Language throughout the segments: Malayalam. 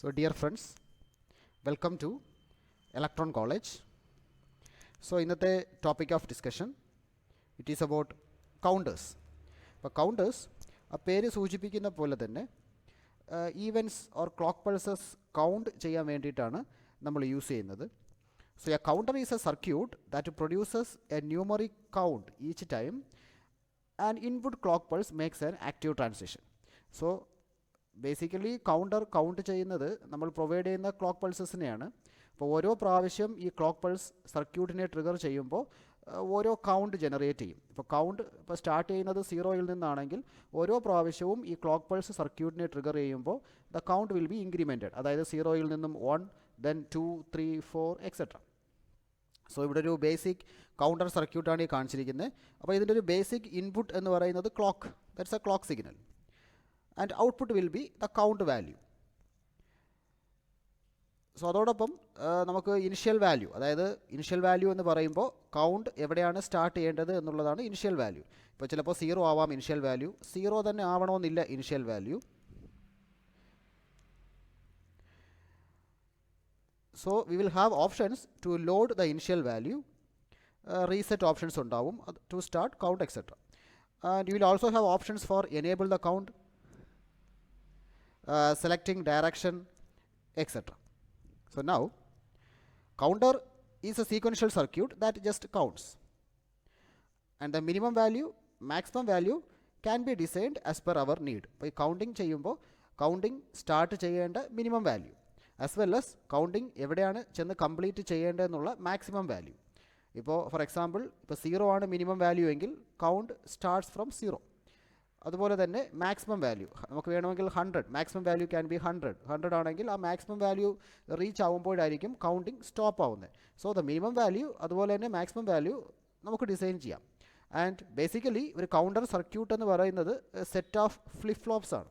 So dear friends, welcome to Electron College. So ഇന്നത്തെ topic of discussion, it is about counters. അപ്പോൾ counters ആ പേര് സൂചിപ്പിക്കുന്ന പോലെ തന്നെ events or clock pulses count ചെയ്യാൻ വേണ്ടിയിട്ടാണ് നമ്മൾ യൂസ് ചെയ്യുന്നത്. So a counter is a circuit that produces a numeric count each time an input clock pulse makes an active transition. So basically counter count ചെയ്യുന്നത് നമ്മൾ പ്രൊവൈഡ് ചെയ്യുന്ന ക്ലോക്ക് പൾസസിനെയാണ്. അപ്പോൾ ഓരോ പ്രാവശ്യം ഈ ക്ലോക്ക് പൾസ് സർക്യൂട്ടിനെ ട്രിഗർ ചെയ്യുമ്പോൾ ഓരോ കൗണ്ട് ജനറേറ്റ് ചെയ്യും. ഇപ്പോൾ കൗണ്ട് ഇപ്പോൾ സ്റ്റാർട്ട് ചെയ്യുന്നത് 0-ൽ നിന്നാണെങ്കിൽ ഓരോ പ്രാവശ്യവും ഈ ക്ലോക്ക് പൾസ് സർക്യൂട്ടിനെ ട്രിഗർ ചെയ്യുമ്പോൾ the count will be incremented. അതായത് 0-ൽ നിന്നും 1, ദെൻ 2, 3, 4 എക്സെട്ര. സോ ഇവിടെ ഒരു ബേസിക് കൗണ്ടർ സർക്യൂട്ടാണ് ഈ കാണിച്ചിരിക്കുന്നത്. അപ്പോൾ ഇതിൻ്റെ ഒരു ബേസിക് ഇൻപുട്ട് എന്ന് പറയുന്നത് clock, that's A clock signal. And output will be the count value. So അതോടൊപ്പം നമുക്ക് ഇനിഷ്യൽ വാല്യൂ, അതായത് ഇനിഷ്യൽ വാല്യൂ എന്ന് പറയുമ്പോൾ കൗണ്ട് എവിടെയാണ് സ്റ്റാർട്ട് ചെയ്യേണ്ടത് എന്നുള്ളതാണ് ഇനിഷ്യൽ വാല്യൂ. ഇപ്പോൾ ചിലപ്പോൾ 0 ആവാം ഇനിഷ്യൽ വാല്യൂ, 0 തന്നെ ആവണമെന്നില്ല initial value. So we will have options to load the initial value, reset options ഉണ്ടാവും to start count etcetera. And you will also have options for enable the count, selecting direction, etc. So now counter is a sequential circuit that just counts, and the minimum value, maximum value can be designed as per our need. By counting ചെയ്യുമ്പോൾ കൗണ്ടിങ് സ്റ്റാർട്ട് ചെയ്യേണ്ട minimum value as well as counting എവിടെയാണ് ചെന്ന് കംപ്ലീറ്റ് ചെയ്യേണ്ടതെന്നുള്ള മാക്സിമം വാല്യൂ. ഇപ്പോൾ ഫോർ എക്സാമ്പിൾ ഇപ്പോൾ 0 ആണ് മിനിമം വാല്യൂ എങ്കിൽ കൗണ്ട് സ്റ്റാർട്ട്സ് ഫ്രം 0. അതുപോലെ തന്നെ മാക്സിമം വാല്യൂ നമുക്ക് വേണമെങ്കിൽ 100, മാക്സിമം വാല്യൂ ക്യാൻ ബി 100 ആണെങ്കിൽ ആ മാക്സിമം വാല്യൂ റീച്ച് ആവുമ്പോഴായിരിക്കും കൗണ്ടിങ് സ്റ്റോപ്പ് ആവുന്നത്. സോ ദ മിനിമം വാല്യൂ അതുപോലെ തന്നെ മാക്സിമം വാല്യൂ നമുക്ക് ഡിസൈൻ ചെയ്യാം. ആൻഡ് ബേസിക്കലി ഒരു കൗണ്ടർ സർക്യൂട്ട് എന്ന് പറയുന്നത് സെറ്റ് ഓഫ് ഫ്ലിപ്പ് ഫ്ലോപ്സ് ആണ്.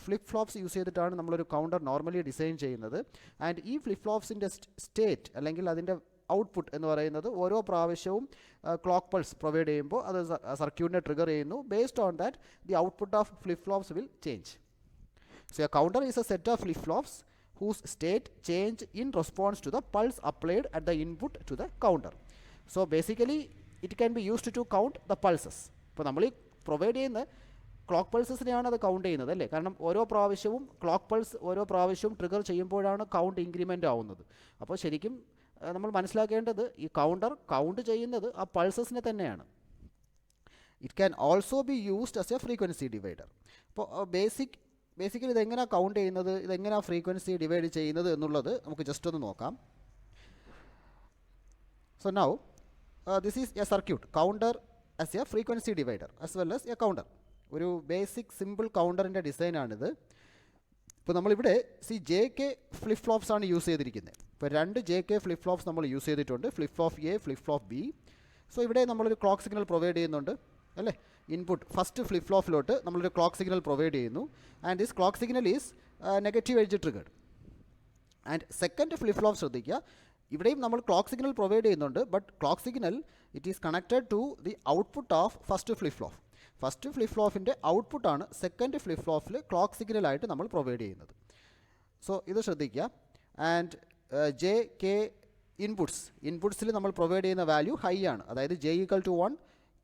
ഫ്ലിപ്പ് ഫ്ലോപ്സ് യൂസ് ചെയ്തിട്ടാണ് നമ്മളൊരു കൗണ്ടർ നോർമലി ഡിസൈൻ ചെയ്യുന്നത്. ആൻഡ് ഈ ഫ്ലിപ്പ് ഫ്ലോപ്സിൻ്റെ സ്റ്റേറ്റ് അല്ലെങ്കിൽ അതിൻ്റെ ഔട്ട്പുട്ട് എന്ന് പറയുന്നത് ഓരോ പ്രാവശ്യവും ക്ലോക്ക് പൾസ് പ്രൊവൈഡ് ചെയ്യുമ്പോൾ അത് സർക്യൂട്ടിനെ ട്രിഗർ ചെയ്യുന്നു. Based on that the output of flip flops will change. So a counter is a set of flip flops whose state change in response to the pulse applied at the input to the counter. So basically it can be used to count the pulses. ഇപ്പോൾ നമ്മൾ ഈ പ്രൊവൈഡ് ചെയ്യുന്ന ക്ലോക്ക് പൾസസിനെയാണ് അത് കൗണ്ട് ചെയ്യുന്നത് അല്ലേ. കാരണം ഓരോ പ്രാവശ്യവും ക്ലോക്ക് പൾസ് ഓരോ പ്രാവശ്യവും ട്രിഗർ ചെയ്യുമ്പോഴാണ് കൗണ്ട് ഇൻക്രിമെൻ്റ് ആവുന്നത്. അപ്പോൾ ശരിക്കും നമ്മൾ മനസ്സിലാക്കേണ്ടത് ഈ കൗണ്ടർ കൗണ്ട് ചെയ്യുന്നത് ആ പൾസസിനെ തന്നെയാണ്. It can also be used as a frequency divider. അപ്പോൾ ബേസിക്കലി ഇതെങ്ങനെയാണ് കൗണ്ട് ചെയ്യുന്നത്, ഇതെങ്ങനെയാണ് ഫ്രീക്വൻസി ഡിവൈഡ് ചെയ്യുന്നത് എന്നുള്ളത് നമുക്ക് ജസ്റ്റ് ഒന്ന് നോക്കാം. So now this is A circuit counter as a frequency divider as well as A counter. ഒരു ബേസിക് സിമ്പിൾ കൗണ്ടറിൻ്റെ ഡിസൈനാണിത്. ഇപ്പോൾ നമ്മളിവിടെ JK ഫ്ലിപ്പ് ഫ്ലോപ്സ് ആണ് യൂസ് ചെയ്തിരിക്കുന്നത്. ഇപ്പോൾ 2 JK ഫ്ലിപ്പ് ഫ്ലോപ്സ് നമ്മൾ യൂസ് ചെയ്തിട്ടുണ്ട്, flip flop A, flip flop B. So ഇവിടെ നമ്മളൊരു ക്ലോക്ക് സിഗ്നൽ പ്രൊവൈഡ് ചെയ്യുന്നുണ്ട് അല്ലേ. ഇൻപുട്ട് ഫസ്റ്റ് ഫ്ലിപ്പ് ഫ്ലോപ്പിലോട്ട് നമ്മളൊരു ക്ലോക്ക് സിഗ്നൽ പ്രൊവൈഡ് ചെയ്യുന്നു. And this clock signal is negative edge triggered. And second flip flop ശ്രദ്ധിക്കുക, ഇവിടെയും നമ്മൾ ക്ലോക്ക് സിഗ്നൽ പ്രൊവൈഡ് ചെയ്യുന്നുണ്ട്. But clock signal it is connected to the output of first flip flop. First flip ഫ്ലോപ്പിൻ്റെ ഔട്ട്പുട്ടാണ് സെക്കൻഡ് ഫ്ലിപ്പ് ഫ്ലോപ്പിൽ ക്ലോക്ക് സിഗ്നലായിട്ട് നമ്മൾ പ്രൊവൈഡ് ചെയ്യുന്നത്. സോ ഇത് ശ്രദ്ധിക്കുക. ആൻഡ് JK ഇൻപുട്സിൽ നമ്മൾ പ്രൊവൈഡ് ചെയ്യുന്ന വാല്യൂ ഹൈ ആണ്. അതായത് J = 1,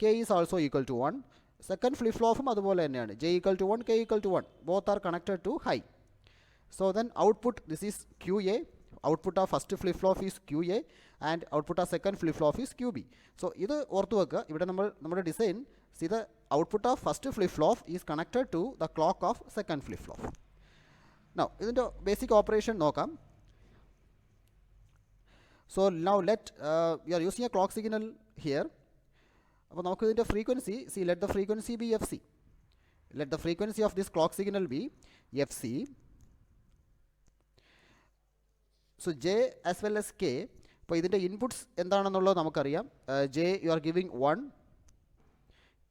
K is also equal to 1. Second flip ഫ്ലോപ്പും അതുപോലെ തന്നെയാണ്. J = 1, K = 1. Both are connected to high. So then output this is QA. Output of first flip flop is QA and output of second flip flop is QB. So ഇത് ഓർത്ത് വെക്കുക. ഇവിടെ നമ്മുടെ design see the output of first flip flop is connected to the clock of second flip flop. Now ഇതിൻ്റെ ബേസിക് ഓപ്പറേഷൻ നോക്കാം. So now we are using a clock signal here. അപ്പോൾ നമുക്ക് ഇതിൻ്റെ frequency let the frequency be FC. Let the frequency of this clock signal be FC. So J as well as K. അപ്പോൾ ഇതിൻ്റെ ഇൻപുട്സ് എന്താണെന്നുള്ളത് നമുക്കറിയാം. J you are giving 1,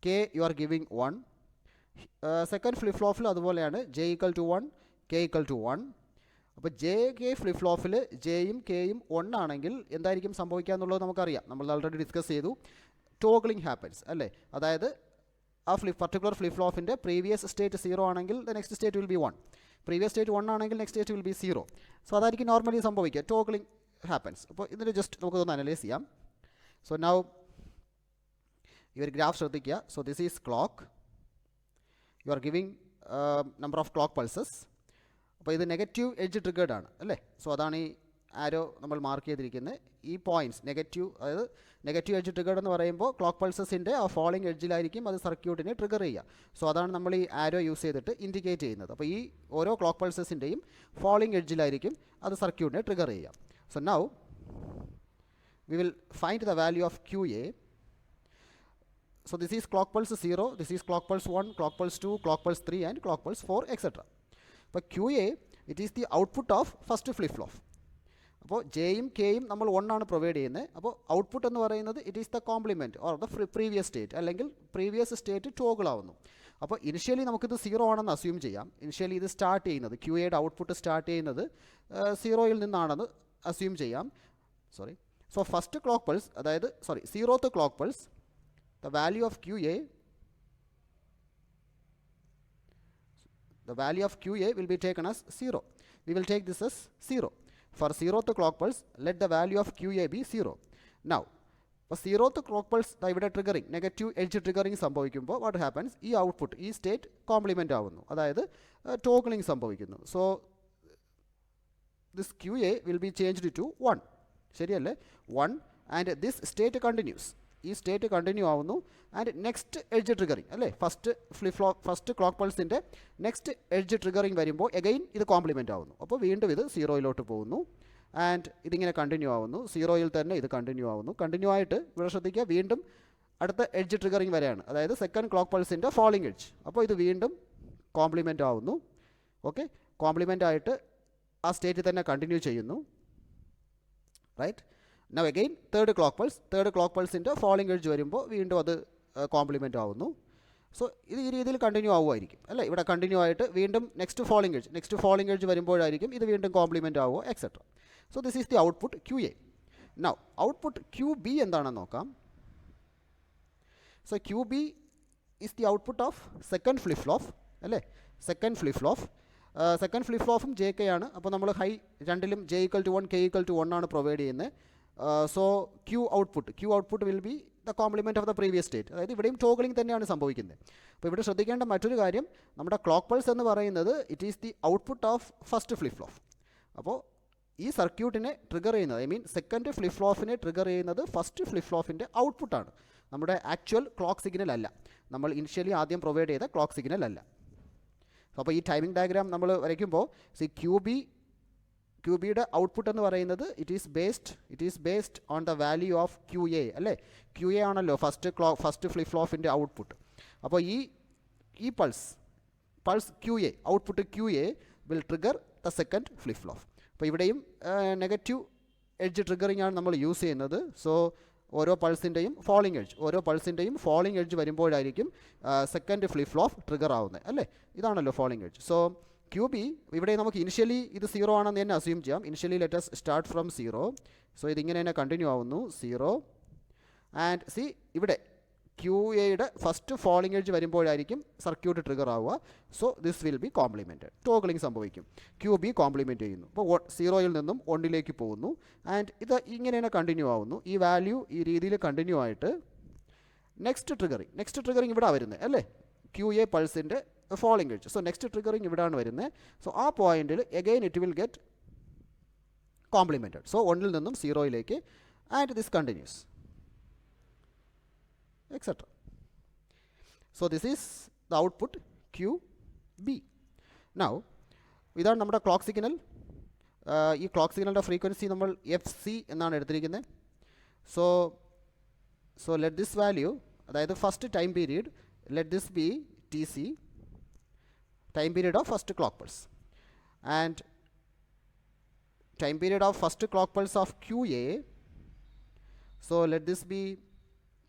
K you are giving 1. Second flip ഫ്ലോപ്പിൽ അതുപോലെയാണ്. J = 1, K = 1. അപ്പോൾ JK ഫ്ലിപ്പ് ഫ്ലോപ്പിൽ Jയും Kയും 1 ആണെങ്കിൽ എന്തായിരിക്കും സംഭവിക്കുക എന്നുള്ളത് നമുക്കറിയാം. നമ്മൾ ഓൾറെഡി ഡിസ്കസ് ചെയ്തു. ടോഗ്ലിംഗ് ഹാപ്പൻസ് അല്ലേ. അതായത് ആ പർട്ടിക്കുലർ ഫ്ലിപ്പ് ഫ്ലോപ്പിൻ്റെ പ്രീവിയസ് സ്റ്റേറ്റ് 0 ആണെങ്കിൽ the next state will be 1. Previous state 1 ആണെങ്കിൽ next state will be 0. So അതായിരിക്കും നോർമലി സംഭവിക്കുക. ടോഗ്ലിംഗ് ഹാപ്പൻസ്. അപ്പോൾ ഇതിന് ജസ്റ്റ് നമുക്കൊന്ന് അനലൈസ് ചെയ്യാം. സോ നൗ ഈ ഒരു ഗ്രാഫ് ശ്രദ്ധിക്കുക. So this is clock, U are giving number of clock pulses. അപ്പോൾ ഇത് നെഗറ്റീവ് എഡ്ജ് ട്രിഗേർഡ് ആണ് അല്ലേ. സോ അതാണ് ഈ ആരോ നമ്മൾ മാർക്ക് ചെയ്തിരിക്കുന്നത്. ഈ പോയിൻറ്റ്സ് നെഗറ്റീവ്, അതായത് നെഗറ്റീവ് എഡ്ജ് ട്രിഗേർഡ് എന്ന് പറയുമ്പോൾ ക്ലോക്ക് പൾസസിൻ്റെ ആ ഫോളിംഗ് എഡ്ജിലായിരിക്കും അത് സർക്യൂട്ടിനെ ട്രിഗർ ചെയ്യുക. സോ അതാണ് നമ്മൾ ഈ ആരോ യൂസ് ചെയ്തിട്ട് ഇൻഡിക്കേറ്റ് ചെയ്യുന്നത്. അപ്പോൾ ഈ ഓരോ ക്ലോക്ക് പൾസസിൻ്റെയും ഫോളിംഗ് എഡ്ജിലായിരിക്കും അത് സർക്യൂട്ടിനെ ട്രിഗർ ചെയ്യുക. So now we will find the value of QA. So this is clock pulse 0, this is clock pulse 1, clock pulse 2, clock pulse 3 and clock pulse 4 etc. But QA, it is the output of first flip flop. അപ്പോൾ ജെയും കെയും നമ്മൾ 1 ആണ് പ്രൊവൈഡ് ചെയ്യുന്നത്. അപ്പോൾ ഔട്ട്പുട്ട് എന്ന് പറയുന്നത് it is the compliment or the previous state, അല്ലെങ്കിൽ പ്രീവിയസ് സ്റ്റേറ്റ് ടോഗിൾ ആവുന്നു. അപ്പോൾ ഇനിഷ്യലി നമുക്കിത് 0 ആണെന്ന് അസ്യൂം ചെയ്യാം. ഇനിഷ്യലി ഇത് സ്റ്റാർട്ട് ചെയ്യുന്നത് QAയുടെ ഔട്ട്പുട്ട് സ്റ്റാർട്ട് ചെയ്യുന്നത് 0യിൽ നിന്നാണെന്ന് അസ്യൂം ചെയ്യാം. Sorry. So first clock pulse, അതായത് 0th clock pulse, the value of QA will be taken as 0. We will take this as 0. For 0th clock pulse, let the value of QA be 0. Now, for 0th clock pulse, ഇവിടെ ട്രിഗറിങ്, നെഗറ്റീവ് എഡ്ജ് ട്രിഗറിങ് സംഭവിക്കുമ്പോൾ വാട്ട് ഹാപ്പൻസ്, ഈ ഔട്ട്പുട്ട് ഈ സ്റ്റേറ്റ് കോംപ്ലിമെൻ്റ് ആവുന്നു, അതായത് ടോഗ്ലിംഗ് സംഭവിക്കുന്നു. So this QA will be changed to 1. ശരിയല്ലേ, 1, ആൻഡ് ദിസ് സ്റ്റേറ്റ് കണ്ടിന്യൂസ്, ഈ സ്റ്റേറ്റ് കണ്ടിന്യൂ ആവുന്നു. ആൻഡ് നെക്സ്റ്റ് എഡ്ജ് ട്രിഗറിങ് അല്ലേ, ഫസ്റ്റ് ക്ലോക്ക് പൾസിൻ്റെ നെക്സ്റ്റ് എഡ്ജ് ട്രിഗറിങ് വരുമ്പോൾ എഗെയിൻ ഇത് കോംപ്ലിമെൻ്റ് ആവുന്നു. അപ്പോൾ വീണ്ടും ഇത് 0യിലോട്ട് പോകുന്നു. ആൻഡ് ഇതിങ്ങനെ കണ്ടിന്യൂ ആവുന്നു, 0യിൽ തന്നെ ഇത് കണ്ടിന്യൂ ആവുന്നു. കണ്ടിന്യൂ ആയിട്ട് ഇവിടെ ശ്രദ്ധിക്കുക, വീണ്ടും അടുത്ത എഡ്ജ് ട്രിഗറിങ് വരെയാണ്, അതായത് സെക്കൻഡ് ക്ലോക്ക് പൾസിൻ്റെ ഫോളിംഗ് എഡ്ജ്. അപ്പോൾ ഇത് വീണ്ടും കോംപ്ലിമെൻ്റ് ആവുന്നു. ഓക്കെ, കോംപ്ലിമെൻ്റ് ആയിട്ട് ആ സ്റ്റേറ്റിൽ തന്നെ കണ്ടിന്യൂ ചെയ്യുന്നു. Right. Now again third clock പൾസിൻ്റെ ഫോളിംഗ് എഡ്ജ് വരുമ്പോൾ വീണ്ടും അത് കോംപ്ലിമെൻ്റ് ആവുന്നു. സോ ഇത് ഈ രീതിയിൽ കണ്ടിന്യൂ ആവുമായിരിക്കും അല്ലേ. ഇവിടെ കണ്ടിന്യൂ ആയിട്ട് വീണ്ടും നെക്സ്റ്റ് ഫോളിംഗ് എഡ്ജ് വരുമ്പോഴായിരിക്കും ഇത് വീണ്ടും കോംപ്ലിമെൻ്റ് ആവുക etcetera. So this is the output QA. Now output QB എന്താണെന്ന് നോക്കാം. So QB is the output of second flip flop അല്ലേ. സെക്കൻഡ് ഫ്ലിപ്പ് ഫ്ലോപ്പും JK ആണ്. അപ്പോൾ നമ്മൾ ഹൈ രണ്ടിലും J = 1 K = 1 ആണ് പ്രൊവൈഡ് ചെയ്യുന്നത്. So Q output will be the compliment of the previous state. അതായത് ഇവിടെയും ടോഗ്ലിംഗ് തന്നെയാണ് സംഭവിക്കുന്നത്. അപ്പോൾ ഇവിടെ ശ്രദ്ധിക്കേണ്ട മറ്റൊരു കാര്യം, നമ്മുടെ ക്ലോക്ക് പൾസ് എന്ന് പറയുന്നത് it is the output of first flip flop. അപ്പോൾ ഈ സർക്യൂട്ടിനെ ട്രിഗർ ചെയ്യുന്നത്, ഐ മീൻ സെക്കൻഡ് ഫ്ലിപ്പ് ഫ്ലോപ്പിനെ ട്രിഗർ ചെയ്യുന്നത് ഫസ്റ്റ് ഫ്ലിപ്പ് ഫ്ലോപ്പിൻ്റെ ഔട്ട്പുട്ടാണ്, നമ്മുടെ ആക്ച്വൽ ക്ലോക്ക് സിഗ്നൽ അല്ല, നമ്മൾ ഇനിഷ്യലി ആദ്യം പ്രൊവൈഡ് ചെയ്ത ക്ലോക്ക് സിഗ്നൽ അല്ല. അപ്പോൾ ഈ ടൈമിംഗ് ഡയഗ്രാം നമ്മൾ വരയ്ക്കുമ്പോൾ QBയുടെ ഔട്ട്പുട്ട് എന്ന് പറയുന്നത് it is based on the value of QA അല്ലേ. QA ആണല്ലോ ഫസ്റ്റ് ഫ്ലിപ്പ് ഫ്ലോപ്പിൻ്റെ ഔട്ട്പുട്ട്. അപ്പോൾ ഈ pulse QA, output QA will trigger the second flip flop. അപ്പോൾ ഇവിടെയും നെഗറ്റീവ് എഡ്ജ് ട്രിഗറിംഗ് ആണ് നമ്മൾ യൂസ് ചെയ്യുന്നത്. സോ ഓരോ പൾസിൻ്റെയും ഫോളിംഗ് എഡ്ജ് വരുമ്പോഴായിരിക്കും സെക്കൻഡ് ഫ്ലിപ്പ് ഫ്ലോപ്പ് ട്രിഗർ ആവുന്നത് അല്ലേ. ഇതാണല്ലോ ഫോളിംഗ് എഡ്ജ്. സോ QB ഇവിടെ നമുക്ക് ഇനിഷ്യലി ഇത് 0 ആണെന്ന് തന്നെ അസ്യൂം ചെയ്യാം. Initially let us start from 0. So ഇതിങ്ങനെ തന്നെ കണ്ടിന്യൂ ആവുന്നു 0. ആൻഡ് സി ഇവിടെ QAയുടെ ഫസ്റ്റ് ഫോളിംഗ് എഡ്ജ് വരുമ്പോഴായിരിക്കും സർക്യൂട്ട് ട്രിഗർ ആവുക. So this will be complemented, toggling സംഭവിക്കും. QB കോംപ്ലിമെൻറ്റ് ചെയ്യുന്നു. അപ്പോൾ 0യിൽ നിന്നും 1ലേക്ക് പോകുന്നു. ആൻഡ് ഇത് ഇങ്ങനെ തന്നെ കണ്ടിന്യൂ ആവുന്നു. ഈ വാല്യൂ ഈ രീതിയിൽ കണ്ടിന്യൂ ആയിട്ട് നെക്സ്റ്റ് ട്രിഗറിങ് ഇവിടെ വരുന്നത് അല്ലേ, QA പൾസിൻ്റെ falling edge. So next triggering ഇവിടെയാണ് വരുന്നത്. സോ ആ പോയിന്റിൽ again it will get complemented. So 1ൽ നിന്നും 0യിലേക്ക് and this continues etcetera. So this is the output QB. Now ഇതാണ് നമ്മുടെ ക്ലോക്ക് സിഗ്നൽ. ഈ ക്ലോക്ക് സിഗ്നലിൻ്റെ ഫ്രീക്വൻസി നമ്മൾ FC എന്നാണ് എടുത്തിരിക്കുന്നത്. സോ ലെറ്റ് ദിസ് വാല്യൂ, അതായത് first time period, let this be TC, time period of first clock pulse, and time period of first clock pulse of QA, so let this be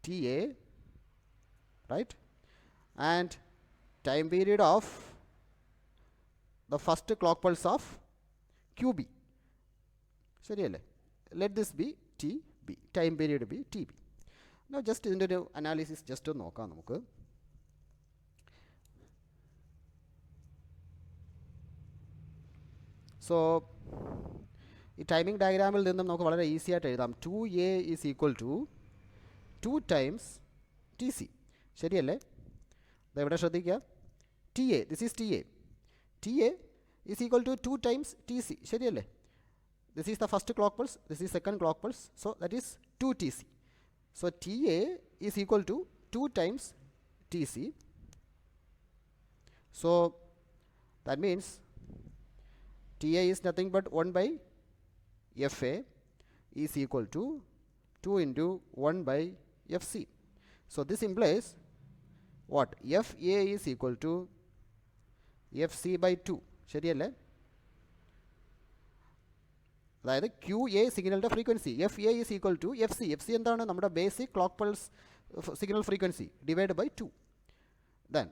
TA, right, and time period of the first clock pulse of QB, ശരിയല്ലേ, let this be TB, time period be TB. Now just ഇതിൻ്റെ ഒരു അനാലിസിസ് ജസ്റ്റ് ഒന്ന് നോക്കാം നമുക്ക്. സോ ഈ ടൈമിംഗ് ഡയഗ്രാമിൽ നിന്നും നമുക്ക് വളരെ ഈസി ആയിട്ട് എഴുതാം. 2a is equal to 2 times T C. ശരിയല്ലേ? ഇതെവിടെ ശ്രദ്ധിക്കുക, T A, this is T A. T A is equal to 2 times T C. ശരിയല്ലേ? This is the first clock pulse, this is second clock pulse, so that is 2 T C. So T A is equal to 2 times T C. So that means TA is nothing but 1 by FA is equal to 2 into 1 by FC. So this implies what? FA is equal to FC by 2. ശരിയല്ലേ? അതായത് QA സിഗ്നലിൻ്റെ frequency, FA is equal to FC. FC എന്താണ്? നമ്മുടെ basic clock pulse signal frequency divide by 2. Then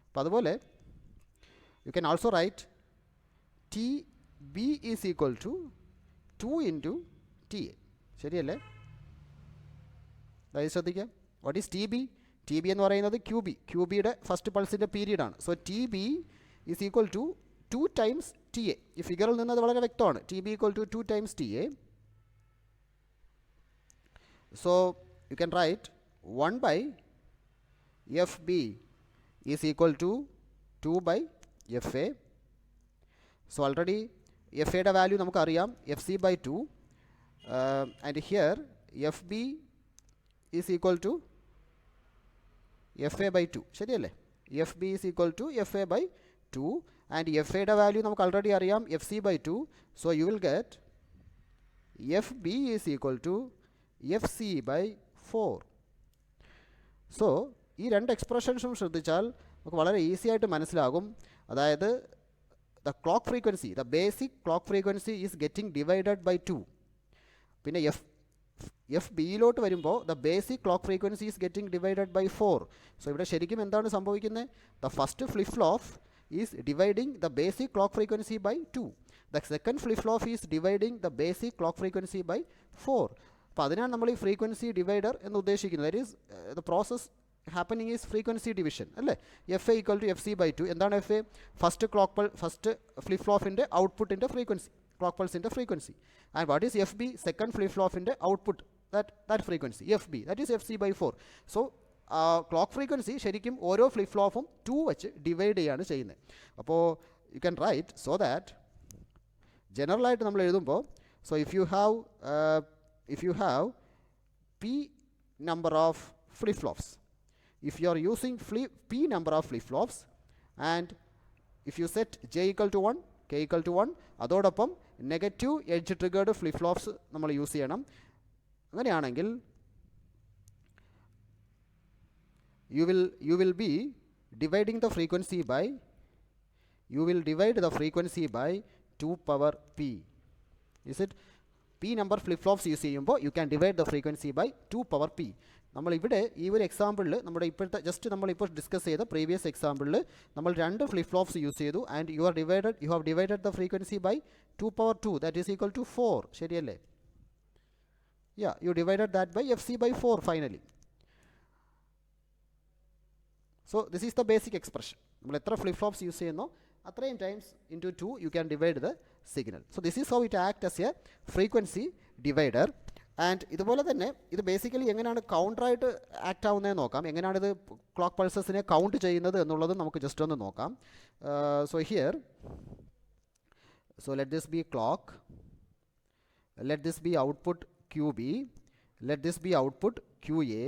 അപ്പോൾ അതുപോലെ you can also write T B is equal to 2 into T A. ശരിയല്ലേ? അതായത് ശ്രദ്ധിക്കുക, what is T B? T B എന്ന് പറയുന്നത് ക്യൂ ബിയുടെ ഫസ്റ്റ് പൾസിൻ്റെ പീരീഡാണ്. So T B is equal to 2 times T A. ഈ ഫിഗറിൽ നിന്ന് അത് വളരെ വ്യക്തമാണ്. T B equal to 2 times T A. So you can write 1 by FB is equal to 2 by FA. So already FA യുടെ വാല്യൂ നമുക്കറിയാം, FC by 2, and here FB is equal to FA by 2. ശരിയല്ലേ? FB is equal to FA by 2, and FA യുടെ വാല്യൂ നമുക്ക് already അറിയാം, FC by 2. So you will get FB is equal to FC by 4. So ഈ രണ്ട് എക്സ്പ്രഷൻസും ശ്രദ്ധിച്ചാൽ നമുക്ക് വളരെ ഈസി ആയിട്ട് മനസ്സിലാകും. അതായത് the clock frequency, the basic clock frequency is getting divided by 2. പിന്നെ എഫ് ബിയിലോട്ട് വരുമ്പോൾ the basic clock frequency is getting divided by 4. So ഇവിടെ ശരിക്കും എന്താണ് സംഭവിക്കുന്നത്? The first flip flop is dividing the basic clock frequency by 2. The second flip flop is dividing the basic clock frequency by 4. അപ്പോൾ അതിനാണ് നമ്മൾ ഈ ഫ്രീക്വൻസി ഡിവൈഡർ എന്ന് ഉദ്ദേശിക്കുന്നത്. That is the process happening is frequency division അല്ലേ? F A equal to F C by 2. എന്താണ് എഫ് എ? ഫസ്റ്റ് ഫ്ലിപ്പ് ഫ്ലോപ്പിൻ്റെ ഔട്ട്പുട്ടിൻ്റെ ഫ്രീക്വൻസി, ക്ലോക്ക് പൾസിൻ്റെ frequency. And what is F B? Second flip ഫ്ലോപ്പിൻ്റെ output, that frequency F B, that is F C by 4. So clock frequency ശരിക്കും ഓരോ ഫ്ലിപ്പ് ഫ്ലോപ്പും 2 വെച്ച് ഡിവൈഡ് ചെയ്യുകയാണ് ചെയ്യുന്നത്. അപ്പോൾ you can write so that ജനറലായിട്ട് നമ്മൾ എഴുതുമ്പോൾ, so if you have P number of flip flops, if you are using p number of flip flops, and if you set j equal to 1, k equal to 1, അതോടൊപ്പം negative edge triggered flip flops നമ്മൾ യൂസ് ചെയ്യണം. അങ്ങനെയാണെങ്കിൽ you will be dividing the frequency by 2 power p. Is it? p number flip flops use ചെയ്യുമ്പോൾ you can divide the frequency by 2 power p. നമ്മളിവിടെ ഈ ഒരു എക്സാമ്പിളിൽ നമ്മുടെ ഇപ്പോഴത്തെ നമ്മളിപ്പോൾ ഡിസ്കസ് ചെയ്ത പ്രീവിയസ് എക്സാമ്പിളിൽ നമ്മൾ 2 ഫ്ലിപ്പ് ഫ്ലോപ്സ് യൂസ് ചെയ്തു, and you have divided the frequency by 2 power 2, that is equal to 4. ശരിയല്ലേ? You divided that by F C by 4 finally. So this is the basic expression. നമ്മൾ എത്ര ഫ്ലിപ്പ് ഫ്ലോപ്സ് യൂസ് ചെയ്യുന്നോ അത്രയും times into 2 you can divide the signal. So this is how it act as a frequency divider. And ഇതുപോലെ തന്നെ ഇത് ബേസിക്കലി എങ്ങനെയാണ് കൗണ്ടറായിട്ട് ആക്ട് ആവുന്നതെന്ന് നോക്കാം. എങ്ങനെയാണിത് ക്ലോക്ക് പൾസസിനെ കൗണ്ട് ചെയ്യുന്നത് എന്നുള്ളത് നമുക്ക് ജസ്റ്റ് ഒന്ന് നോക്കാം. So here, so let this be clock, let this be output Q B, let this be output Q A.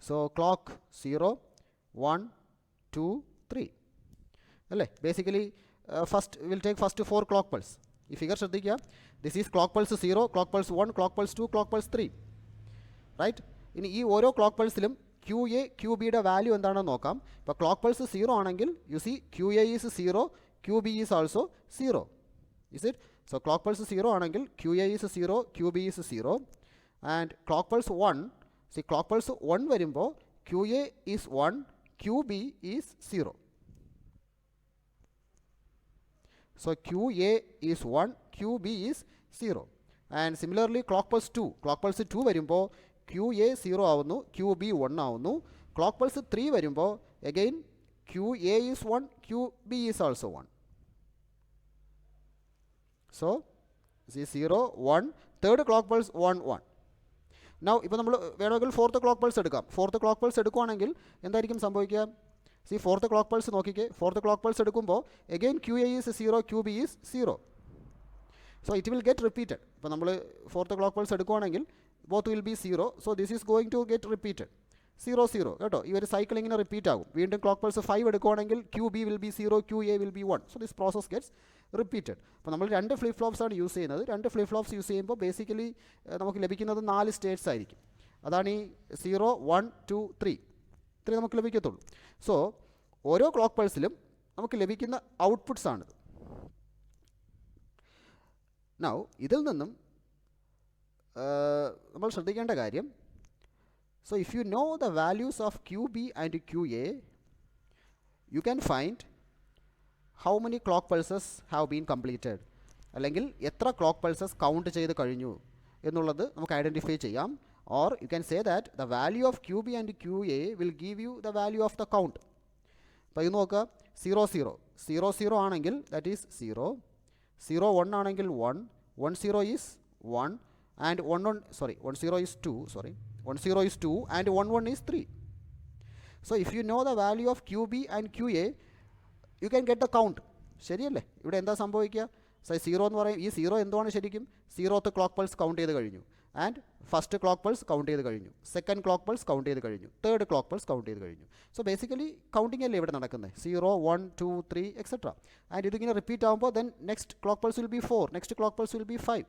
So clock 0, 1, 2, 3 അല്ലേ? Basically first will take first 4 clock pulse. ഈ ഫിഗർ ശ്രദ്ധിക്കുക. This is clock pulse 0, clock pulse 1, clock pulse 2, clock pulse 3, right? ഇനി ഈ ഓരോ ക്ലോക്ക് പൾസിലും ക്യൂ എ ക്യൂ ബിയുടെ വാല്യൂ എന്താണെന്ന് നോക്കാം. ഇപ്പോൾ ക്ലോക്ക് പൾസ് 0 ആണെങ്കിൽ you see Q A is 0, Q B is also 0. Is it? So clock pulse 0 ആണെങ്കിൽ Q A is 0, Q B is 0. And clock pulse 1, clock pulse 1 വരുമ്പോൾ Q A is 1, Q B is 0. So QA is 1, QB is 0. And similarly clock pulse 2 വരുമ്പോൾ QA 0 ആവുന്നു, QB 1 ആവുന്നു. Clock pulse 3 വരുമ്പോൾ again QA is 1, QB is also 1. So see 0 1 third clock pulse 1 1. Now ഇപ്പോൾ നമ്മൾ വേണമെങ്കിൽ ഫോർത്ത് ക്ലോക്ക് പൾസ് എടുക്കാം. ഫോർത്ത് ക്ലോക്ക് പൾസ് എടുക്കുവാണെങ്കിൽ എന്തായിരിക്കും സംഭവിക്കുക? സി ഫോർത്ത് ക്ലോക്ക് പൾസ് നോക്കിക്കേ. ഫോർത്ത് ക്ലോക്ക് പൾസ് എടുക്കുമ്പോൾ again Q A is 0 Q B is 0. So it will get repeated. ഇപ്പോൾ നമ്മൾ ഫോർത്ത് ക്ലോക്ക് പൾസ് എടുക്കുവാണെങ്കിൽ both will be 0. So this is going to get repeated 0 0 കേട്ടോ. ഈ ഒരു സൈക്കിൾ ഇങ്ങനെ റിപ്പീറ്റ് ആകും. വീണ്ടും ക്ലോക്ക് പൾസ് 5 എടുക്കുവാണെങ്കിൽ Q B will be 0 Q A will be 1. So this process gets repeated. അപ്പോൾ നമ്മൾ 2 ഫ്ലിപ്പ് ഫ്ലോപ്സ് ആണ് യൂസ് ചെയ്യുന്നത്. 2 ഫ്ലിപ്പ് ഫ്ലോപ്സ് യൂസ് ചെയ്യുമ്പോൾ ബേസിക്കലി നമുക്ക് ലഭിക്കുന്നത് 4 സ്റ്റേറ്റ്സ് ആയിരിക്കും. അതാണ് ഈ 0 1 2 3 ഇത്രയും നമുക്ക് ലഭിക്കത്തുള്ളൂ. സോ ഓരോ ക്ലോക്ക് പൾസിലും നമുക്ക് ലഭിക്കുന്ന ഔട്ട്പുട്ട്സ് ആണിത്. നൗ ഇതിൽ നിന്നും നമ്മൾ ശ്രദ്ധിക്കേണ്ട കാര്യം, so if you know the values of QB and QA, you can find how many clock pulses have been completed, അല്ലെങ്കിൽ എത്ര ക്ലോക്ക് പൾസസ് കൗണ്ട് ചെയ്ത് കഴിഞ്ഞു എന്നുള്ളത് നമുക്ക് ഐഡൻറ്റിഫൈ ചെയ്യാം. or you can say that the value of QB and QA will give you the value of the count. അപ്പോൾ ഇത് നോക്കുക, 0 0 0 0 ആണെങ്കിൽ that is 0, 0 1 ആണെങ്കിൽ 1, 1 0 is 1 and 1 0 is 2, 1 0 is 2 and 1 1 is 3. So if you know the value of QB and QA, you can get the count. ശരിയല്ലേ? ഇവിടെ എന്താ സംഭവിക്കുക? 0 എന്ന് പറയും, ഈ 0 എന്താണ് ശരിക്കും? 0th ക്ലോക്ക് പൾസ് കൗണ്ട് ചെയ്ത് കഴിഞ്ഞു, and first clock pulse count ചെയ്ത് കഴിഞ്ഞു, സെക്കൻഡ് ക്ലോക്ക് പൾസ് കൗണ്ട് ചെയ്ത് കഴിഞ്ഞു, തേർഡ് ക്ലോക്ക് പൾസ് കൗണ്ട് ചെയ്ത് കഴിഞ്ഞു. സോ ബേസിക്കലി കൗണ്ടിങ് അല്ലേ ഇവിടെ നടക്കുന്നത്? 0 1 2 3 എക്സെട്ര. ആൻഡ് ഇതിങ്ങനെ റിപ്പീറ്റ് ആകുമ്പോൾ then next clock pulse will be 4, next clock pulse will be 5.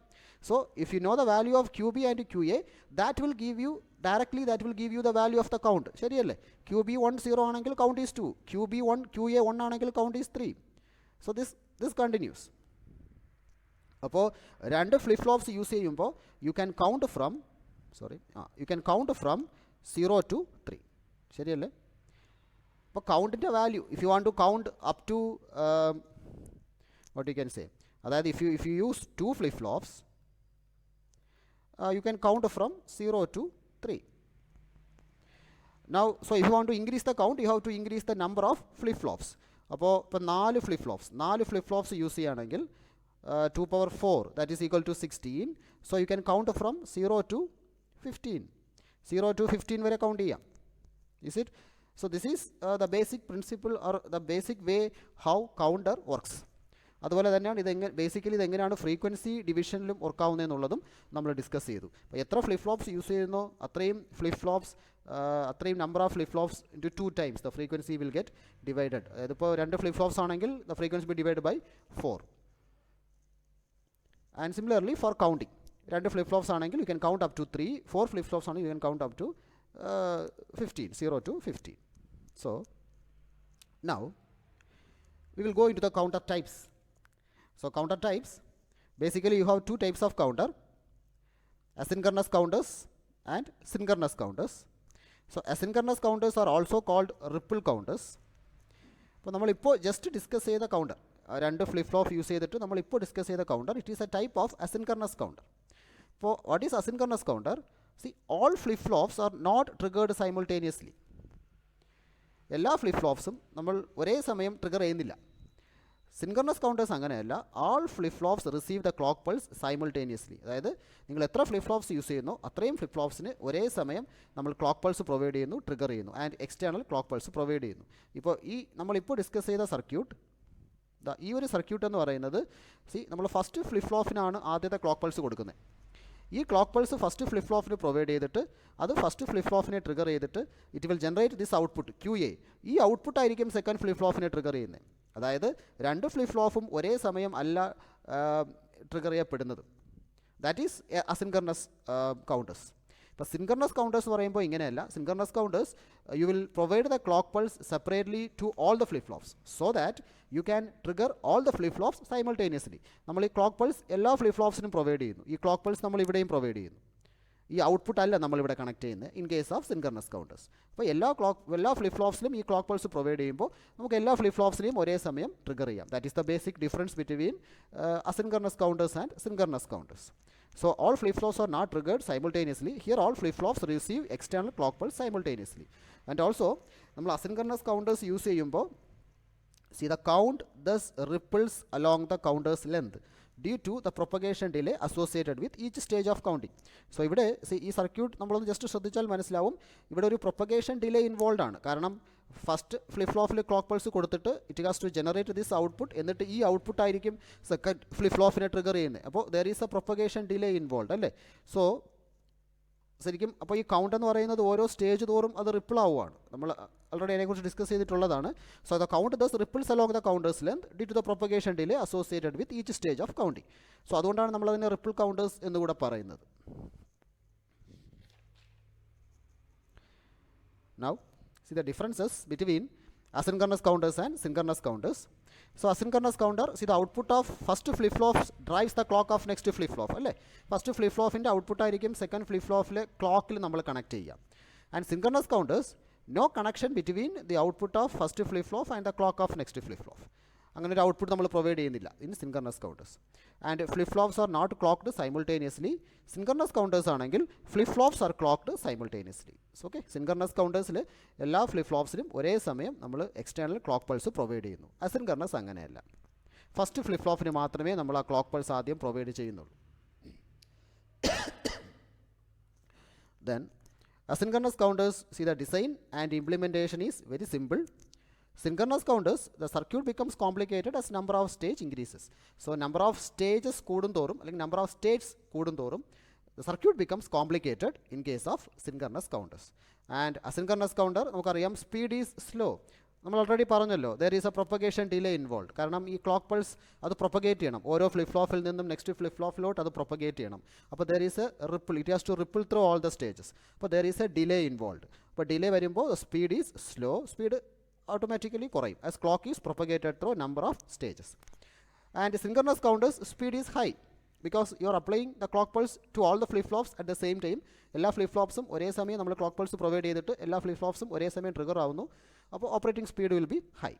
So if you know the value of QB and QA, that will give you directly, that will give you the value of the count. ശരിയല്ലേ? QB 1 0 ആണെങ്കിൽ count is 2, QB 1 QA 1 ആണെങ്കിൽ count is 3. So this continues. അപ്പോൾ 2 ഫ്ലിപ്പ് ഫ്ലോപ്സ് യൂസ് ചെയ്യുമ്പോൾ you can count from 0 to 3. ശരിയല്ലേ? അപ്പോൾ കൗണ്ടിൻ്റെ value if you want to count up to what you can say, അതായത് if you use 2 flip flops, you can count from 0 to 3. Now so if you want to increase the count, you have to increase the number of flip flops. അപ്പോൾ ഇപ്പോൾ 4 ഫ്ലിപ്പ് ഫ്ലോപ്സ് യൂസ് ചെയ്യുകയാണെങ്കിൽ 2 power 4 that is equal to 16. So you can count from 0 to 15. 0 to 15 വരെ കൗണ്ട് ചെയ്യാം. Is it? So this is the basic principle or the basic way how counter works. അതുപോലെ തന്നെയാണ് ബേസിക്കലി ഇതെങ്ങനെയാണ് ഫ്രീക്വൻസി ഡിവിഷനിലും വർക്കാവുന്നതെന്നുള്ളതും നമ്മൾ ഡിസ്കസ് ചെയ്തു. അപ്പോൾ എത്ര ഫ്ലിപ്പ് ഫ്ലോപ്സ് യൂസ് ചെയ്യുന്നോ അത്രയും number of flip flops into 2 times the frequency will get divided. അതായത് ഇപ്പോൾ 2 ഫ്ലിപ്പ് ഫ്ലോപ്സ് ആണെങ്കിൽ the frequency be divide by 4. And similarly for counting, 2 flip flops ആണെങ്കിൽ you can count up to 3, 4 flip flops ആണെങ്കിൽ you can count up to 15, 0 to 15. So now we will go into the counter types. So counter types, basically you have 2 types of counter, asynchronous counters and synchronous counters. So asynchronous counters are also called ripple counters. അപ്പോൾ നമ്മളിപ്പോൾ ജസ്റ്റ് ഡിസ്കസ് ചെയ്ത കൗണ്ടർ, 2 ഫ്ലിപ്പ് ഫ്ലോപ്പ് യൂസ് ചെയ്തിട്ട് നമ്മളിപ്പോൾ ഡിസ്കസ് ചെയ്ത counter, it is a type of asynchronous counter. ഇപ്പോൾ what is asynchronous counter? See all flip flops are not triggered simultaneously. എല്ലാ ഫ്ലിപ്പ് ഫ്ലോപ്സും നമ്മൾ ഒരേ സമയം ട്രിഗർ ചെയ്യുന്നില്ല. സിൻക്രണസ് കൗണ്ടേഴ്സ് അങ്ങനെയല്ല. All flip flops receive the clock pulse simultaneously. അതായത് നിങ്ങൾ എത്ര ഫ്ലിപ്പ് ഫ്ലോപ്സ് യൂസ് ചെയ്യുന്നോ അത്രയും ഫ്ലിപ്പ് ഫ്ലോപ്സിന് ഒരേ സമയം നമ്മൾ ക്ലോക്ക് പൾസ് പ്രൊവൈഡ് ചെയ്യുന്നു, ട്രിഗർ ചെയ്യുന്നു, and external clock pulse provide ചെയ്യുന്നു. ഇപ്പോൾ നമ്മളിപ്പോൾ ഡിസ്കസ് ചെയ്ത സർക്യൂട്ട്, ഈ ഒരു സർക്യൂട്ട് എന്ന് പറയുന്നത് നമ്മൾ ഫസ്റ്റ് ഫ്ലിപ്പ് ഫ്ലോപ്പിനാണ് ആദ്യത്തെ ക്ലോക്ക് പൾസ് കൊടുക്കുന്നത്. ഈ ക്ലോക്ക് പൾസ് ഫസ്റ്റ് ഫ്ലിപ്പ് ഫ്ലോപ്പിന് പ്രൊവൈഡ് ചെയ്തിട്ട് അത് ഫസ്റ്റ് ഫ്ലിപ്പ് ഫ്ലോപ്പിനെ ട്രിഗർ ചെയ്തിട്ട് it will generate this output QA. ഈ ഔട്ട്പുട്ട് ആയിരിക്കും സെക്കൻഡ് ഫ്ലിപ്പ് ഫ്ലോപ്പിനെ ട്രിഗർ ചെയ്യുന്നത്. അതായത് 2 ഫ്ലിപ്പ് ഫ്ലോപ്പും ഒരേ സമയം അല്ല ട്രിഗർ ചെയ്യപ്പെടുന്നത്. That is asynchronous counters. ഇപ്പോൾ സിൻക്രണസ് കൗണ്ടേഴ്സ് എന്ന് പറയുമ്പോൾ ഇങ്ങനെയല്ല. Synchronous counters you will provide the clock pulse separately to all the flip flops so that you can trigger all the flip flops simultaneously. നമ്മൾ ഈ ക്ലോക്ക് പൾസ് എല്ലാ ഫ്ലിപ്പ് ഫ്ലോപ്സിനും പ്രൊവൈഡ് ചെയ്യുന്നു. ഈ ക്ലോക്ക് പൾസ് നമ്മൾ ഇവിടെയും പ്രൊവൈഡ് ചെയ്യുന്നു. ഈ ഔട്ട്പുട്ട് അല്ല നമ്മളിവിടെ കണക്ട് ചെയ്യുന്നത് in case of synchronous counters. അപ്പോൾ എല്ലാ ഫ്ലിപ്പ് ഫ്ലോപ്സിലും ഈ ക്ലോക്ക് പൾസ് പ്രൊവൈഡ് ചെയ്യുമ്പോൾ നമുക്ക് എല്ലാ ഫ്ലിപ്പ് ഫ്ലോപ്സിനെയും ഒരേ സമയം ട്രിഗർ ചെയ്യാം. That is the basic difference between asynchronous counters and synchronous counters. So all flip flops are not triggered simultaneously. Here all flip flops receive external clock pulse simultaneously. And also നമ്മൾ asynchronous counters യൂസ് ചെയ്യുമ്പോൾ see the count thus ripples along the counter's length. due to the propagation delay associated with each stage of counting. So ഇവിടെ ഈ സർക്യൂട്ട് നമ്മളൊന്ന് ജസ്റ്റ് ശ്രദ്ധിച്ചാൽ മനസ്സിലാവും ഇവിടെ ഒരു പ്രൊപ്പഗേഷൻ ഡിലേ ഇൻവോൾവ് ആണ്. കാരണം ഫസ്റ്റ് ഫ്ലിപ്പ് ഫ്ലോപ്പിൽ ക്ലോക്ക് പൾസ് കൊടുത്തിട്ട് it has to generate this output, എന്നിട്ട് ഈ ഔട്ട്പുട്ട് ആയിരിക്കും സെക്കൻഡ് ഫ്ലിപ്പ് ഫ്ലോപ്പിനെ ട്രിഗർ ചെയ്യുന്നത്. അപ്പോൾ there is A propagation delay involve അല്ലേ. സോ ശരിക്കും അപ്പോൾ ഈ കൗണ്ട് എന്ന് പറയുന്നത് ഓരോ സ്റ്റേജ് തോറും അത് റിപ്പിൾ ആവുകയാണ്. നമ്മൾ ഓൾറെഡി അതിനെക്കുറിച്ച് ഡിസ്കസ് ചെയ്തിട്ടുള്ളതാണ്. So the count does ripples along the counter's length due to the propagation delay associated with each stage of counting. So അതുകൊണ്ടാണ് നമ്മൾ അതിനെ റിപ്പിൾ കൗണ്ടേഴ്സ് എന്നുകൂടെ പറയുന്നത്. Now see the differences between asynchronous counters and synchronous counters. So asynchronous counter, see the output of first flip flop drives the clock of next flip flop അല്ലേ. ഫസ്റ്റ് ഫ്ലിപ്പ് ഫ്ലോപ്പിൻ്റെ ഔട്ട്പുട്ട് ആയിരിക്കും സെക്കൻഡ് ഫ്ലിപ്പ് ഫ്ലോപ്പിലെ ക്ലോക്കിൽ നമ്മൾ കണക്ട് ചെയ്യാം. And synchronous counters no connection between the output of first flip flop and the clock of next flip flop. അങ്ങനെ ഒരു ഔട്ട്പുട്ട് നമ്മൾ പ്രൊവൈഡ് ചെയ്യുന്നില്ല in synchronous counters. And flip flops are not clocked simultaneously. Synchronous counters ആണെങ്കിൽ flip flops are clocked simultaneously. Okay, synchronous കൗണ്ടേഴ്സിൽ എല്ലാ ഫ്ലിപ്പ് ഫ്ലോപ്സിലും ഒരേ സമയം നമ്മൾ എക്സ്റ്റേണൽ ക്ലോക്ക് പൾസ് പ്രൊവൈഡ് ചെയ്യുന്നു. അസിൻക്രണസ് അങ്ങനെയല്ല. ഫസ്റ്റ് ഫ്ലിപ്പ് ഫ്ലോപ്പിന് മാത്രമേ നമ്മൾ ആ ക്ലോക്ക് പൾസ് ആദ്യം പ്രൊവൈഡ് ചെയ്യുന്നുള്ളൂ. Then asynchronous counters, see the design and implementation is very simple. Synchronous counters, the circuit becomes complicated as number of stage increases. So number of stages കൂടുന്തോറും അല്ലെങ്കിൽ number of states കൂടുന്തോറും the circuit becomes complicated in case of synchronous counters. And asynchronous counter നമുക്കറിയാം speed is slow. നമ്മൾ ഓൾറെഡി പറഞ്ഞല്ലോ there is A propagation delay involve. കാരണം ഈ ക്ലോക്ക് പൾസ് അത് പ്രൊപ്പഗേറ്റ് ചെയ്യണം, ഓരോ ഫ്ലിപ്പ് ഫ്ലോപ്പിൽ നിന്നും നെക്സ്റ്റ് ഫ്ലിപ്പ് ഫ്ലോപ്പിലോട്ട് അത് പ്രൊപ്പഗേറ്റ് ചെയ്യണം. അപ്പോൾ there is a ripple, it has to ripple through all the stages. അപ്പോൾ there is a delay involve. അപ്പോൾ ഡിലേ വരുമ്പോൾ speed is slow, speed automatically കുറയും as clock is propagated through number of stages. And synchronous counters speed is high because you are applying the clock pulse to all the flip flops at the same time. എല്ലാ ഫ്ലിപ്പ് ഫ്ലോപ്സും ഒരേ സമയം നമ്മൾ ക്ലോക്ക് പൾസ് പ്രൊവൈഡ് ചെയ്തിട്ട് എല്ലാ ഫ്ലിപ്പ് ഫ്ലോപ്സും ഒരേ സമയം ട്രിഗർ ആവുന്നു. അപ്പോൾ operating speed will be high.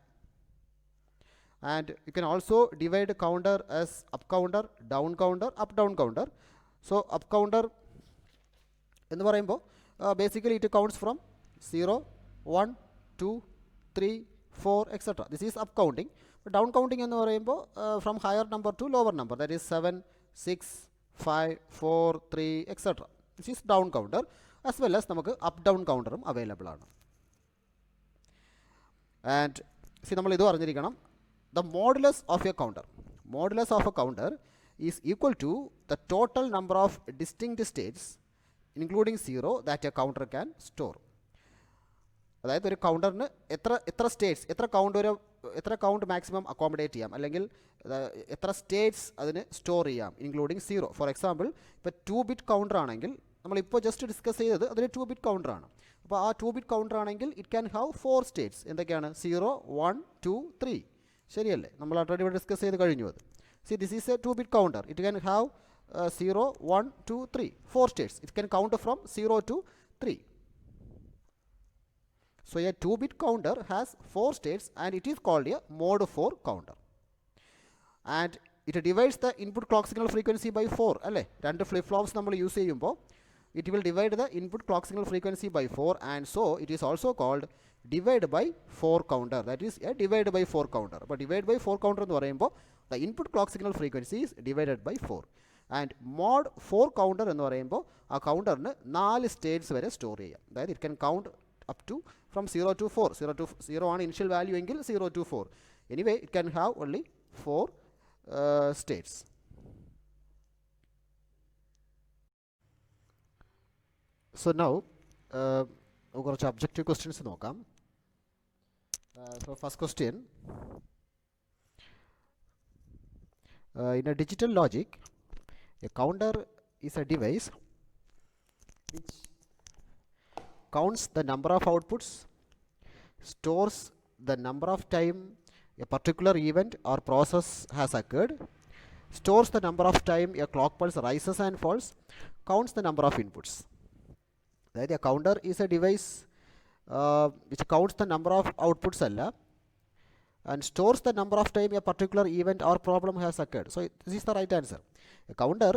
And you can also divide counter as up counter, down counter, up down counter. So up counter എന്ന് പറയുമ്പോൾ basically it counts from 0, 1, 2, 3, 4 etc. This is up counting. But down counting എന്ന് പറയുമ്പോൾ from higher number to lower number, that is 7, 6, 5, 4, 3 etc. This is down counter. As well as നമുക്ക് up down counterും അവൈലബിൾ ആണ്. ആൻഡ് സി നമ്മൾ ഇത് അറിഞ്ഞിരിക്കണം, the modulus of a counter. Modulus of a counter is equal to the total number of distinct states including 0 that a counter can store. അതായത് ഒരു കൗണ്ടറിന് എത്ര സ്റ്റേറ്റ്സ്, എത്ര കൗണ്ട് മാക്സിമം അക്കോമഡേറ്റ് ചെയ്യാം, അല്ലെങ്കിൽ എത്ര സ്റ്റേറ്റ്സ് അതിന് സ്റ്റോർ ചെയ്യാം ഇൻക്ലൂഡിങ് 0. ഫോർ എക്സാമ്പിൾ ഇപ്പോൾ 2 ബിറ്റ് കൗണ്ടർ ആണെങ്കിൽ, നമ്മളിപ്പോൾ ജസ്റ്റ് ഡിസ്കസ് ചെയ്തത് അതൊരു 2 ബിറ്റ് കൗണ്ടറാണ്. അപ്പോൾ ആ 2 ബിറ്റ് കൗണ്ടർ ആണെങ്കിൽ ഇറ്റ് ക്യാൻ ഹാവ് 4 സ്റ്റേറ്റ്സ്. എന്തൊക്കെയാണ്? 0, 1, 2, 3. ശരിയല്ലേ? നമ്മൾ ഓൾറെഡി ഇവിടെ ഡിസ്കസ് ചെയ്ത് കഴിഞ്ഞു അത്. See this is A 2 bit counter. It can have 0, 1, 2, 3, 4 States. It can count from 0 to 3. So a 2-bit counter has 4 states and it is called a mode 4 counter. And it divides the input clock signal frequency by 4. അല്ലേ, രണ്ട് ഫ്ലിപ്പ് ഫ്ലോപ്സ് നമ്മൾ യൂസ് ചെയ്യുമ്പോൾ it will divide the input clock signal frequency by 4, and so it is also called divide by 4 counter. That is a divide by 4 counter. But divide by 4 counter എന്ന് പറയുമ്പോൾ the input clock signal frequency is divided by 4. And mod 4 counter എന്ന് പറയുമ്പോൾ ആ കൗണ്ടറിന് 4 സ്റ്റേറ്റ്സ് വരെ സ്റ്റോർ ചെയ്യാം. അതായത് it can count up to from 0 to 4. 0 ആണ് ഇനിഷ്യൽ വാല്യൂ എങ്കിൽ 0 to 4. Anyway, it can have only 4 states. So now കുറച്ച് ഒബ്ജക്റ്റീവ് ക്വസ്റ്റ്യൻസ് നോക്കാം. So first question, in a digital logic, a counter is a device which counts the number of outputs, stores the number of time a particular event or process has occurred, stores the number of time a clock pulse rises and falls, counts the number of inputs. That a counter is a device which counts the number of outputs alla, and stores the number of time a particular event or problem has occurred. So this is the right answer. A counter,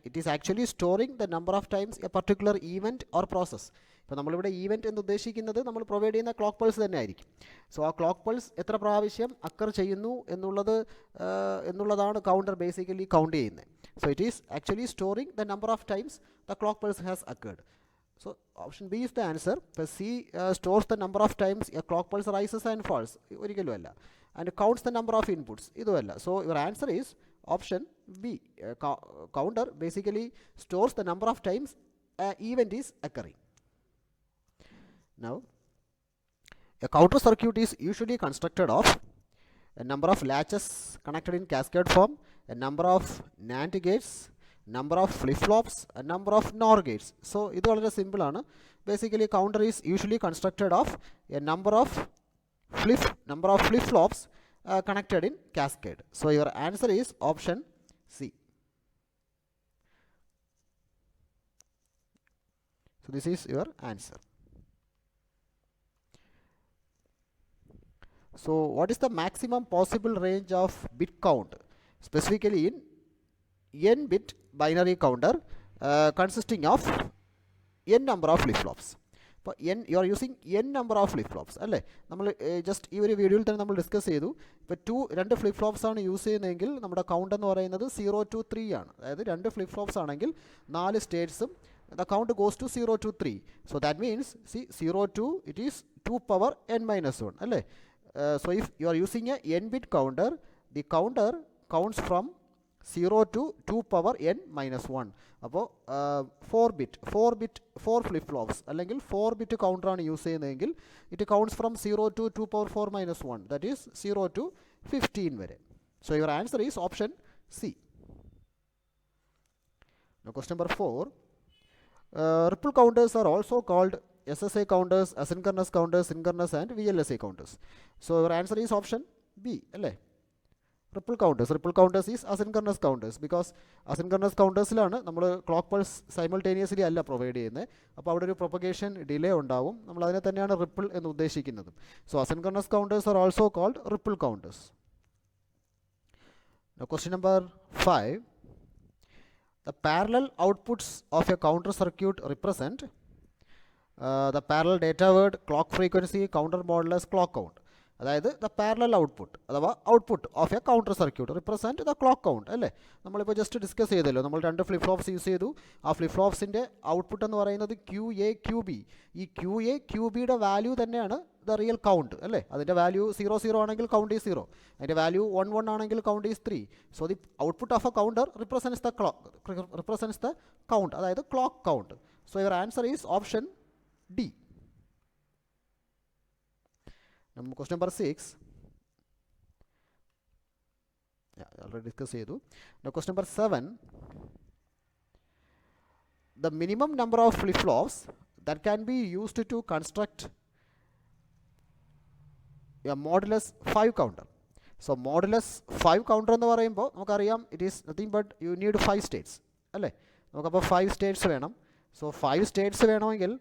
it is actually storing the number of times a particular event or process. ഇപ്പോൾ നമ്മളിവിടെ ഈവൻറ്റ് എന്ന് ഉദ്ദേശിക്കുന്നത് നമ്മൾ പ്രൊവൈഡ് ചെയ്യുന്ന ക്ലോക്ക് പൾസ് തന്നെ ആയിരിക്കും. സോ ആ ക്ലോക്ക് പൾസ് എത്ര പ്രാവശ്യം അക്കർ ചെയ്യുന്നു എന്നുള്ളതാണ് കൗണ്ടർ ബേസിക്കലി കൗണ്ട് ചെയ്യുന്നത്. So it is actually storing the number of times the clock pulse has occurred. So option B is the answer. The C stores the number of times a clock pulse rises and falls, ഒരിക്കലുമല്ല, and counts the number of inputs, ഇതുമല്ല. So your answer is option B. Counter basically stores the number of times an event is occurring. Now a counter circuit is usually constructed of a number of latches connected in cascade form, a number of NAND gates, number of flip-flops, a number of NOR gates. So ഇത് വളരെ സിമ്പിൾ ആണ്. Basically counter is usually constructed of a number of flip-flops connected in cascade. So your answer is option C. So this is your answer. So what is the maximum possible range of bit count, specifically in n-bit binary counter consisting of n number of flip-flops? അപ്പോൾ you are using n number of flip-flops അല്ലേ. നമ്മൾ ജസ്റ്റ് ഈ ഒരു വീഡിയോയിൽ തന്നെ നമ്മൾ ഡിസ്കസ് ചെയ്തു. ഇപ്പോൾ രണ്ട് ഫ്ലിപ്പ്-ഫ്ലോപ്സ് ആണ് യൂസ് ചെയ്യുന്നതെങ്കിൽ നമ്മുടെ കൗണ്ട് എന്ന് പറയുന്നത് 0 to 3 ആണ്. അതായത് രണ്ട് ഫ്ലിപ്പ്-ഫ്ലോപ്സ് ആണെങ്കിൽ 4 സ്റ്റേറ്റ്സും the count goes to 0 to 3. So that means, see, 0 to it is 2 power n minus 1 അല്ലേ. So if you are using a n-bit counter, the counter counts from 0 to 2 power n minus 1. അപ്പോൾ 4 ഫ്ലിപ്പ്-ഫ്ലോപ്സ് അല്ലെങ്കിൽ 4-bit കൗണ്ടറാണ് യൂസ് ചെയ്യുന്നതെങ്കിൽ it counts from 0 to 2 power 4 minus 1, that is 0 to 15 വരെ. So your answer is option C. Question number 4. Ripple counters are also called SSA counters, asynchronous counters, synchronous and VLSA counters. So your answer is option B അല്ലേ. Ripple counters is asynchronous counters because asynchronous countersലാണ് നമ്മൾ ക്ലോക്ക് പൾസ് സൈമൾട്ടേനിയസ്ലി അല്ല പ്രൊവൈഡ് ചെയ്യുന്നത്. അപ്പോൾ അവിടെ ഒരു പ്രൊപ്പഗേഷൻ ഡിലേ ഉണ്ടാവും. നമ്മൾ അതിനെ തന്നെയാണ് റിപ്പിൾ എന്ന് ഉദ്ദേശിക്കുന്നത്. So asynchronous counters are also called ripple counters. Now question number 5. The parallel outputs of a counter circuit represent the parallel data word, clock frequency, counter modulus, clock count. അതായത് ദ പാരലൽ ഔട്ട്പുട്ട് അഥവാ output of a counter circuit represent the clock count അല്ലേ. നമ്മളിപ്പോൾ ജസ്റ്റ് ഡിസ്കസ് ചെയ്തല്ലോ, നമ്മൾ രണ്ട് ഫ്ലിപ്പ്-ഫ്ലോപ്സ് യൂസ് ചെയ്തു. ആ ഫ്ലിപ്പ്-ഫ്ലോപ്സിൻ്റെ ഔട്ട്പുട്ട് എന്ന് പറയുന്നത് QA QB. ഈ QA QBയുടെ വാല്യൂ തന്നെയാണ് ദ റിയൽ കൗണ്ട് അല്ലേ. അതിൻ്റെ വാല്യൂ 0 0 ആണെങ്കിൽ കൗണ്ട് ഈസ് 0, അതിൻ്റെ വാല്യൂ 1 1 ആണെങ്കിൽ count is 3. So the output of a counter represents the count, അതായത് clock count. So your answer is option D. Question number 6. Already discussed ചെയ്തു. Now question number 7. The minimum number of flip-flops that can be used to construct a modulus 5 counter. So modulus 5 counter എന്ന് പറയുമ്പോൾ നമുക്കറിയാം it is nothing but you need 5 states അല്ലേ. നമുക്കപ്പോൾ 5 states വേണം. സോ 5 states വേണമെങ്കിൽ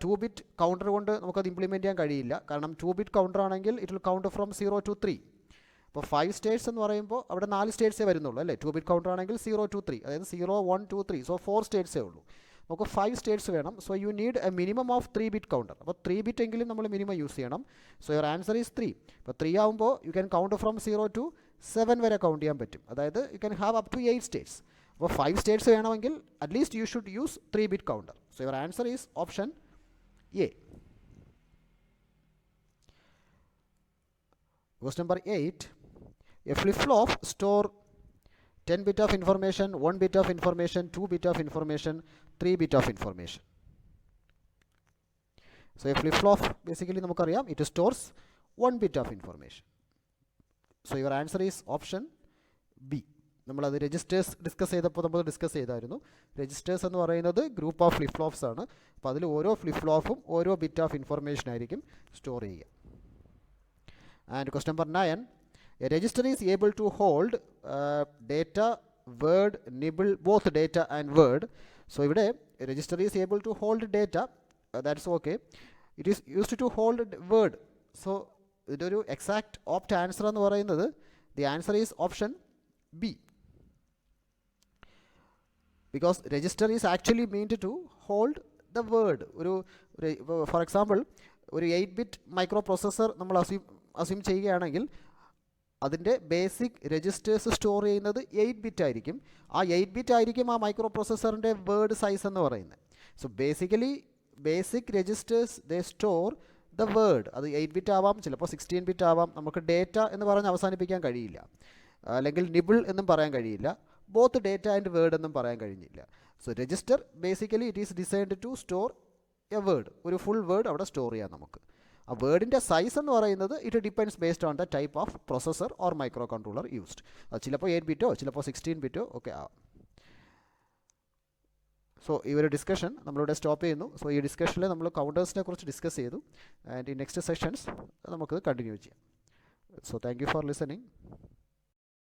2-bit കൗണ്ടർ കൊണ്ട് നമുക്കത് ഇംപ്ലിമെൻറ്റ് ചെയ്യാൻ കഴിയില്ല. കാരണം 2-bit കൗണ്ടർ ആണെങ്കിൽ it will count from 0 to 3. അപ്പോൾ 5 സ്റ്റേറ്റ്സ് എന്ന് പറയുമ്പോൾ അവിടെ 4 സ്റ്റേറ്റ്സേ വരുന്നുള്ളൂ അല്ലേ. 2-bit കൗണ്ടർ ആണെങ്കിൽ 0 to 3, അതായത് 0 1 2 3. സോ 4 സ്റ്റേറ്റ്സേ ഉള്ളൂ. നമുക്ക് 5 സ്റ്റേറ്റ്സ് വേണം. So you need a minimum of 3-bit counter. അപ്പോൾ 3-bit എങ്കിലും നമ്മൾ മിനിമം യൂസ് ചെയ്യണം. So your answer is 3. അപ്പോൾ 3 ആകുമ്പോൾ you can count from 0 to 7 വരെ കൗണ്ട് ചെയ്യാൻ പറ്റും. അതായത് you can have up to 8 states. അപ്പോൾ 5 സ്റ്റേറ്റ്സ് വേണമെങ്കിൽ at least you should use 3-bit counter. So your answer is option A. Question number 8. A flip-flop store 10 bit of information, 1 bit of information, 2 bit of information, 3 bit of information. So a flip-flop basically നമുക്കറിയാം it stores 1 bit of information. So your answer is option B. നമ്മളത് രജിസ്റ്റേഴ്സ് ഡിസ്കസ് ചെയ്തപ്പോൾ നമ്മൾ ഡിസ്കസ് ചെയ്തായിരുന്നു. രജിസ്റ്റേഴ്സ് എന്ന് പറയുന്നത് ഗ്രൂപ്പ് ഓഫ് ഫ്ലിപ്പ്-ഫ്ലോപ്സ് ആണ്. അപ്പോൾ അതിൽ ഓരോ ഫ്ലിപ്പ്-ഫ്ലോപ്പും ഓരോ ബിറ്റ് ഓഫ് ഇൻഫർമേഷൻ ആയിരിക്കും സ്റ്റോർ ചെയ്യുക. And question number 9. A register is able to hold data, word, nibble, both data and word. So ഇവിടെ register is able to hold data, that's okay. It is used to hold word. So ഇതിൻ്റെ ഒരു എക്സാക്ട് ഓപ്റ്റ് ആൻസർ എന്ന് പറയുന്നത് the answer is option B. Because register is actually meant to hold the word. ഒരു ഫോർ എക്സാമ്പിൾ ഒരു 8-bit മൈക്രോ പ്രോസസ്സർ നമ്മൾ അസ്യൂം ചെയ്യുകയാണെങ്കിൽ അതിൻ്റെ ബേസിക് രജിസ്റ്റേഴ്സ് സ്റ്റോർ ചെയ്യുന്നത് 8-bit ആയിരിക്കും. ആ 8-bit ആയിരിക്കും ആ മൈക്രോ പ്രോസസ്സറിൻ്റെ വേർഡ് സൈസ് എന്ന് പറയുന്നത്. So basically basic registers they store the word. അത് 8-bit ആവാം, ചിലപ്പോൾ 16-bit ആവാം. നമുക്ക് ഡേറ്റ എന്ന് പറഞ്ഞ് അവസാനിപ്പിക്കാൻ കഴിയില്ല, അല്ലെങ്കിൽ നിബിൾ എന്നും പറയാൻ കഴിയില്ല, ബോത്ത് ഡേറ്റ ആൻഡ് വേർഡ് എന്നും പറയാൻ കഴിയില്ല. So register basically it is designed to store a word. ഒരു ഫുൾ വേർഡ് അവിടെ സ്റ്റോർ ചെയ്യാം നമുക്ക്. ആ വേർഡിൻ്റെ സൈസ് എന്ന് പറയുന്നത് it depends based on the type of processor or micro controller used. അത് ചിലപ്പോൾ 8-bit ചിലപ്പോൾ 16-bit ഒക്കെ ആവാം. സോ ഈ ഒരു ഡിസ്കഷൻ നമ്മളിവിടെ സ്റ്റോപ്പ് ചെയ്യുന്നു. സോ ഈ ഡിസ്കഷനിൽ നമ്മൾ കൗണ്ടേഴ്സിനെ കുറിച്ച് ഡിസ്കസ് ചെയ്തു. ആൻഡ് ഈ നെക്സ്റ്റ് സെഷൻസ് നമുക്ക് കണ്ടിന്യൂ ചെയ്യാം. So thank you for listening.